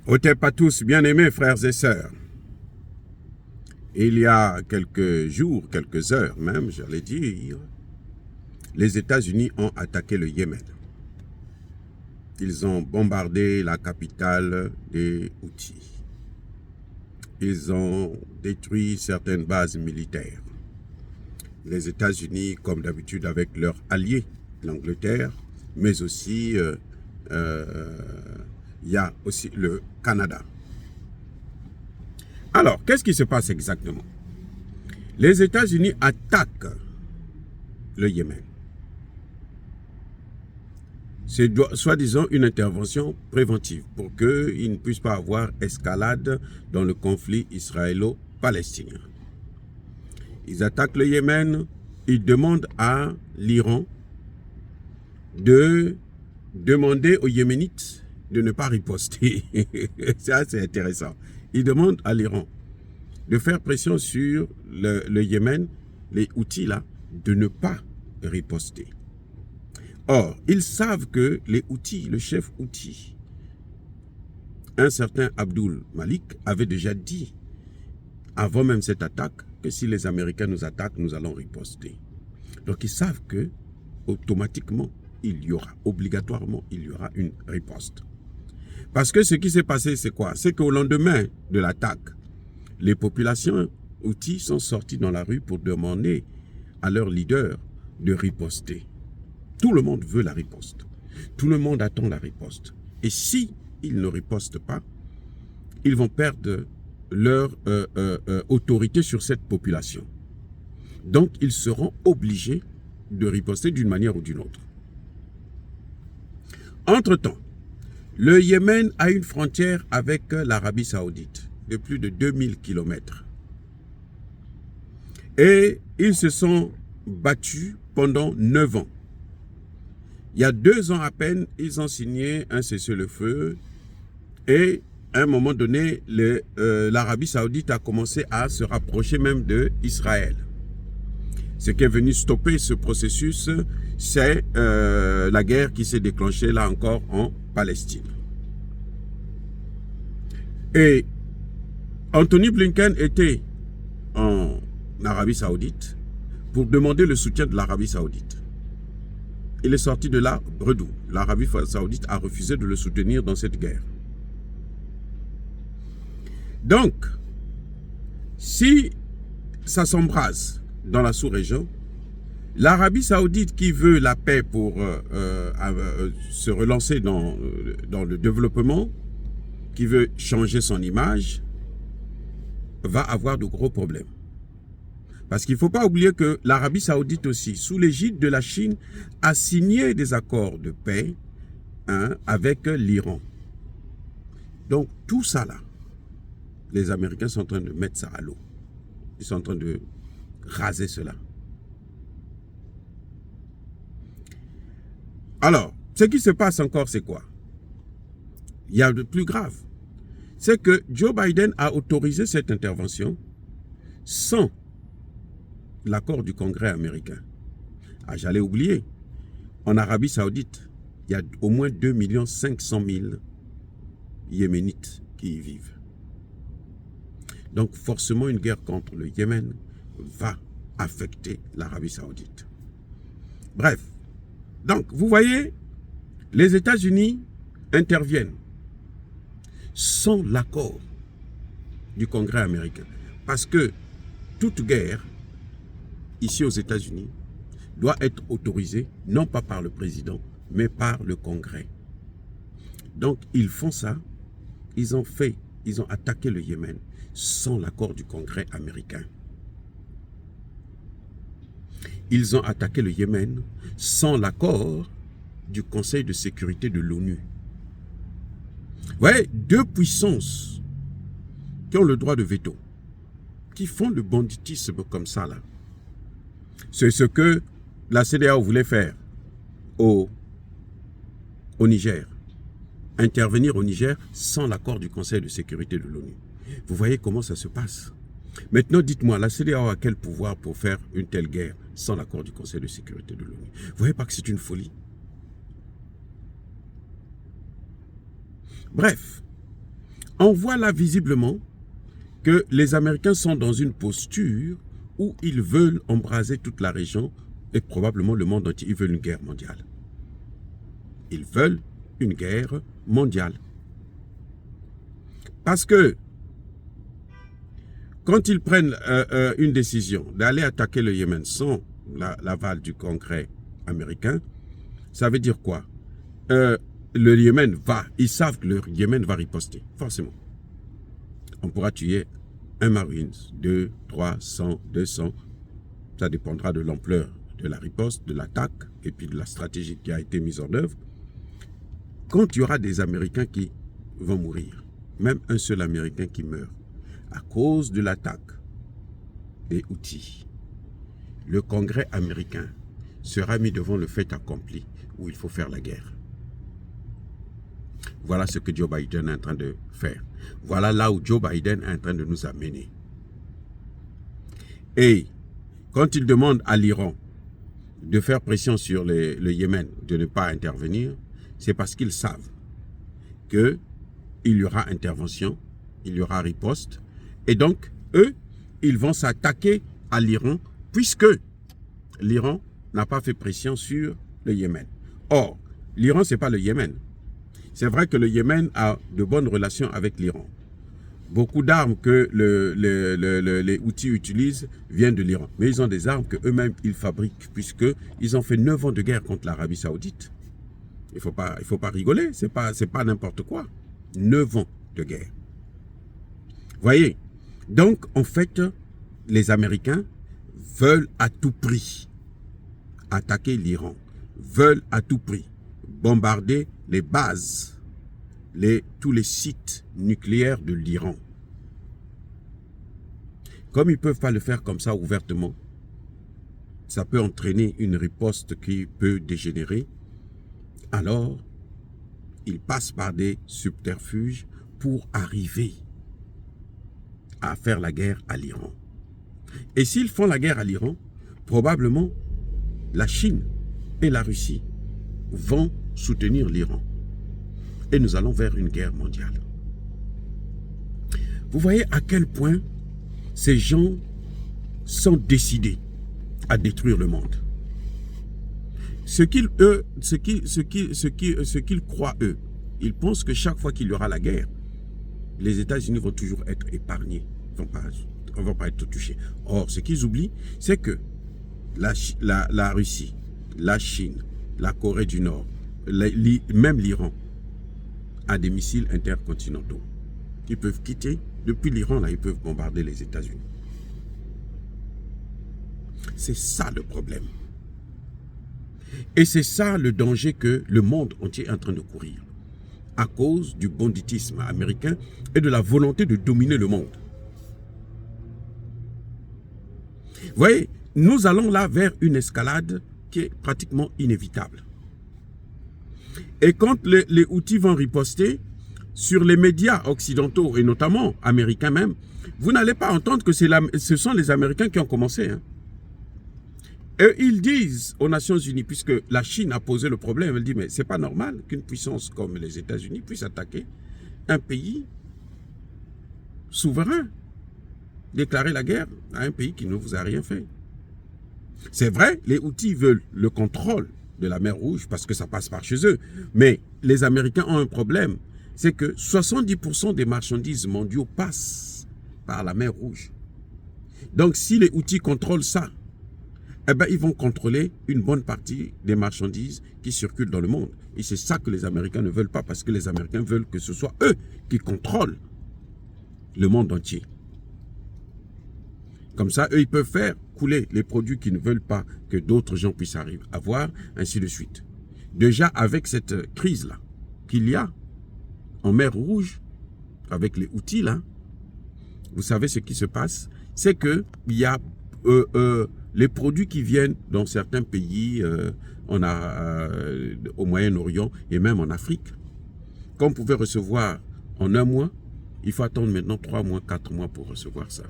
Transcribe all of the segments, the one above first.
Otep à tous, bien-aimés frères et sœurs. Il y a quelques jours, quelques heures même, j'allais dire, les États-Unis ont attaqué le Yémen. Ils ont bombardé la capitale des Houthis. Ils ont détruit certaines bases militaires. Les États-Unis, comme d'habitude avec leurs alliés, l'Angleterre, mais aussi il y a aussi le Canada. Alors, qu'est-ce qui se passe exactement? Les États-Unis attaquent le Yémen. C'est soi-disant une intervention préventive pour qu'il ne puisse pas avoir escalade dans le conflit israélo-palestinien. Ils attaquent le Yémen, ils demandent à l'Iran de demander aux Yéménites de ne pas riposter. Ça, c'est intéressant. Ils demandent à l'Iran de faire pression sur le Yémen, les Houthis là, de ne pas riposter. Or, ils savent que les Houthis, le chef Houthi, un certain Abdul Malik, avait déjà dit, avant même cette attaque, que si les Américains nous attaquent, nous allons riposter. Donc, ils savent que, automatiquement, obligatoirement, il y aura une riposte. Parce que ce qui s'est passé, c'est quoi? C'est qu'au lendemain de l'attaque, les populations Houthis sont sorties dans la rue pour demander à leur leader de riposter. Tout le monde veut la riposte. Tout le monde attend la riposte. Et si ils ne ripostent pas, ils vont perdre leur autorité sur cette population. Donc, ils seront obligés de riposter d'une manière ou d'une autre. Entre-temps, le Yémen a une frontière avec l'Arabie Saoudite de plus de 2000 km. Et ils se sont battus pendant 9 ans. Il y a 2 ans à peine, ils ont signé un cessez-le-feu et à un moment donné, l'Arabie Saoudite a commencé à se rapprocher même d'Israël. Ce qui est venu stopper ce processus, c'est la guerre qui s'est déclenchée là encore en Palestine. Et Anthony Blinken était en Arabie Saoudite pour demander le soutien de l'Arabie Saoudite. Il est sorti de là bredouille. L'Arabie Saoudite a refusé de le soutenir dans cette guerre. Donc, si ça s'embrase dans la sous-région, l'Arabie Saoudite qui veut la paix pour se relancer dans le développement, qui veut changer son image, va avoir de gros problèmes. Parce qu'il ne faut pas oublier que l'Arabie Saoudite aussi, sous l'égide de la Chine, a signé des accords de paix avec l'Iran. Donc tout ça là, les Américains sont en train de mettre ça à l'eau. Ils sont en train de raser cela. Alors, ce qui se passe encore, c'est quoi? Il y a de plus grave. C'est que Joe Biden a autorisé cette intervention sans l'accord du Congrès américain. Ah, j'allais oublier. En Arabie Saoudite, il y a au moins 2 500 000 Yéménites qui y vivent. Donc forcément, une guerre contre le Yémen va affecter l'Arabie Saoudite. Bref, donc vous voyez, les États-Unis interviennent sans l'accord du Congrès américain. Parce que toute guerre, ici aux États-Unis, doit être autorisée, non pas par le président, mais par le Congrès. Donc, ils font ça, ils ont attaqué le Yémen sans l'accord du Congrès américain. Ils ont attaqué le Yémen sans l'accord du Conseil de sécurité de l'ONU. Vous voyez, 2 puissances qui ont le droit de veto, qui font le banditisme comme ça là. C'est ce que la CEDEAO voulait faire au Niger. Intervenir au Niger sans l'accord du Conseil de sécurité de l'ONU. Vous voyez comment ça se passe. Maintenant, dites-moi, la CEDEAO a quel pouvoir pour faire une telle guerre sans l'accord du Conseil de sécurité de l'ONU? Vous voyez pas que c'est une folie? Bref, On voit là visiblement que les Américains sont dans une posture où ils veulent embraser toute la région et probablement le monde entier. Ils veulent une guerre mondiale. Ils veulent une guerre mondiale. Parce que quand ils prennent une décision d'aller attaquer le Yémen sans l'aval du Congrès américain, ça veut dire quoi? Le Yémen ils savent que le Yémen va riposter, forcément. On pourra tuer un Marines, 2, 3, 100, 200. Ça dépendra de l'ampleur de la riposte, de l'attaque et puis de la stratégie qui a été mise en œuvre. Quand il y aura des Américains qui vont mourir, même un seul Américain qui meurt, à cause de l'attaque des Houthis, le Congrès américain sera mis devant le fait accompli où il faut faire la guerre. Voilà ce que Joe Biden est en train de faire. Voilà là où Joe Biden est en train de nous amener. Et quand il demande à l'Iran de faire pression sur le Yémen, de ne pas intervenir, c'est parce qu'ils savent qu'il y aura intervention, il y aura riposte. Et donc, eux, ils vont s'attaquer à l'Iran puisque l'Iran n'a pas fait pression sur le Yémen. Or, l'Iran, ce n'est pas le Yémen. C'est vrai que le Yémen a de bonnes relations avec l'Iran. Beaucoup d'armes que les Houthis utilisent viennent de l'Iran. Mais ils ont des armes qu'eux-mêmes, ils fabriquent, puisqu'ils ont fait 9 ans de guerre contre l'Arabie Saoudite. Il faut pas rigoler, c'est pas n'importe quoi. 9 ans de guerre. Voyez, donc en fait, les Américains veulent à tout prix attaquer l'Iran, veulent à tout prix bombarder les bases, tous les sites nucléaires de l'Iran. Comme ils ne peuvent pas le faire comme ça ouvertement, ça peut entraîner une riposte qui peut dégénérer. Alors, ils passent par des subterfuges pour arriver à faire la guerre à l'Iran. Et s'ils font la guerre à l'Iran, probablement la Chine et la Russie vont soutenir l'Iran. Et nous allons vers une guerre mondiale. Vous voyez à quel point ces gens sont décidés à détruire le monde. Ce qu'ils croient, eux, ils pensent que chaque fois qu'il y aura la guerre, les États-Unis vont toujours être épargnés. On ne va pas être touchés. Or, ce qu'ils oublient, c'est que la Russie, la Chine, la Corée du Nord, même l'Iran, a des missiles intercontinentaux. Ils peuvent quitter. Depuis l'Iran, là, ils peuvent bombarder les États-Unis. C'est ça le problème. Et c'est ça le danger que le monde entier est en train de courir. À cause du banditisme américain et de la volonté de dominer le monde. Vous voyez, nous allons là vers une escalade qui est pratiquement inévitable. Et quand les Houthis vont riposter sur les médias occidentaux et notamment américains même, vous n'allez pas entendre que ce sont les Américains qui ont commencé. Hein. Et ils disent aux Nations Unies, puisque la Chine a posé le problème, elle dit mais c'est pas normal qu'une puissance comme les États-Unis puisse attaquer un pays souverain, déclarer la guerre à un pays qui ne vous a rien fait. C'est vrai, les Houthis veulent le contrôle de la mer Rouge parce que ça passe par chez eux. Mais les Américains ont un problème, c'est que 70% des marchandises mondiaux passent par la mer Rouge. Donc si les Houthis contrôlent ça, eh ben, ils vont contrôler une bonne partie des marchandises qui circulent dans le monde. Et c'est ça que les Américains ne veulent pas, parce que les Américains veulent que ce soit eux qui contrôlent le monde entier. Comme ça, eux, ils peuvent faire couler les produits qu'ils ne veulent pas que d'autres gens puissent avoir, ainsi de suite. Déjà, avec cette crise-là qu'il y a en mer Rouge, avec les Houthis, là, vous savez ce qui se passe, c'est qu'il y a les produits qui viennent dans certains pays, au Moyen-Orient et même en Afrique, qu'on pouvait recevoir en un mois, il faut attendre maintenant 3 mois, 4 mois pour recevoir ça.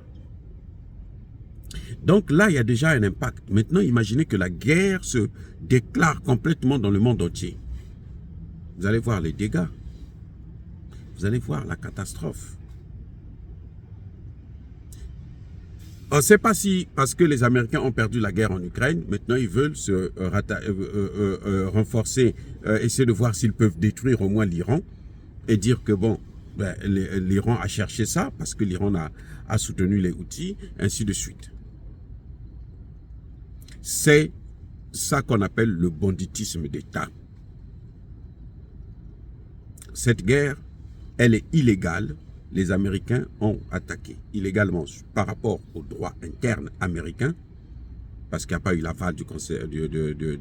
Donc là, il y a déjà un impact. Maintenant, imaginez que la guerre se déclare complètement dans le monde entier. Vous allez voir les dégâts. vous allez voir la catastrophe. On ne sait pas si, parce que les Américains ont perdu la guerre en Ukraine, maintenant ils veulent se renforcer, essayer de voir s'ils peuvent détruire au moins l'Iran et dire que bon, ben, l'Iran a cherché ça parce que l'Iran a soutenu les Houthis, ainsi de suite. C'est ça qu'on appelle le banditisme d'État. Cette guerre, elle est illégale. Les Américains ont attaqué illégalement par rapport au droit interne américain, parce qu'il n'y a pas eu l'aval du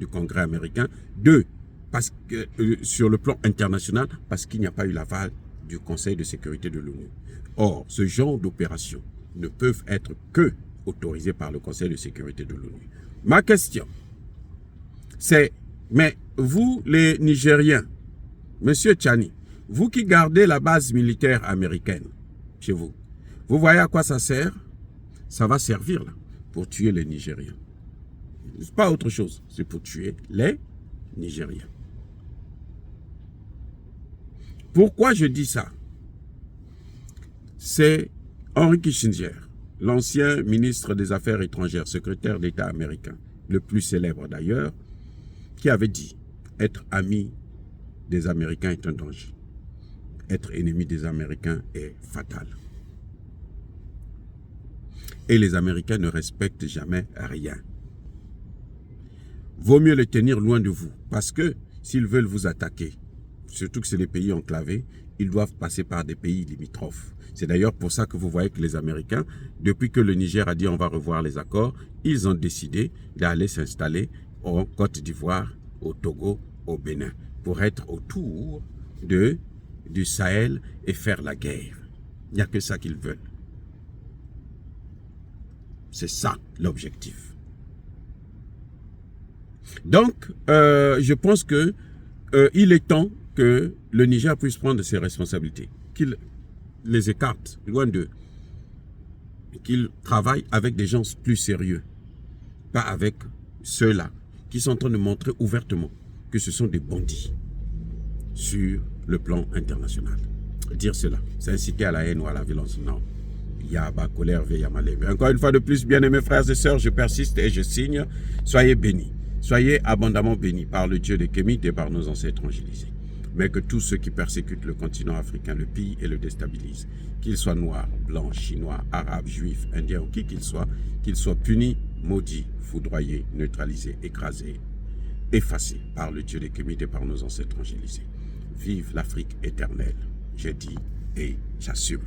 Congrès américain. 2, parce que, sur le plan international, parce qu'il n'y a pas eu l'aval du Conseil de sécurité de l'ONU. Or, ce genre d'opérations ne peuvent être que autorisées par le Conseil de sécurité de l'ONU. Ma question, c'est, mais vous, les Nigériens, Monsieur Tchani, vous qui gardez la base militaire américaine chez vous, vous voyez à quoi ça sert? Ça va servir là, pour tuer les Nigériens. C'est pas autre chose, c'est pour tuer les Nigériens. Pourquoi je dis ça? C'est Henry Kissinger, l'ancien ministre des Affaires étrangères, secrétaire d'État américain, le plus célèbre d'ailleurs, qui avait dit être ami des Américains est un danger. Être ennemi des Américains est fatal. Et les Américains ne respectent jamais rien. Vaut mieux les tenir loin de vous, parce que s'ils veulent vous attaquer, surtout que c'est des pays enclavés, ils doivent passer par des pays limitrophes. C'est d'ailleurs pour ça que vous voyez que les Américains, depuis que le Niger a dit on va revoir les accords, ils ont décidé d'aller s'installer en Côte d'Ivoire, au Togo, au Bénin, pour être autour du Sahel et faire la guerre. Il n'y a que ça qu'ils veulent. C'est ça l'objectif. Donc, je pense que il est temps que le Niger puisse prendre ses responsabilités, qu'il les écarte loin d'eux, qu'il travaille avec des gens plus sérieux, pas avec ceux-là qui sont en train de montrer ouvertement que ce sont des bandits sur le plan international. Dire cela, c'est inciter à la haine ou à la violence. Non. Yaba, colère, Yamalé. Encore une fois de plus, bien-aimés frères et sœurs, je persiste et je signe. Soyez bénis. Soyez abondamment bénis par le Dieu des Kémites et par nos ancêtres angélisés. Mais que tous ceux qui persécutent le continent africain le pillent et le déstabilisent, qu'ils soient noirs, blancs, chinois, arabes, juifs, indiens ou qui qu'ils soient punis, maudits, foudroyés, neutralisés, écrasés, effacés par le Dieu des Kémites et par nos ancêtres angélisés. Vive l'Afrique éternelle. J'ai dit et j'assume.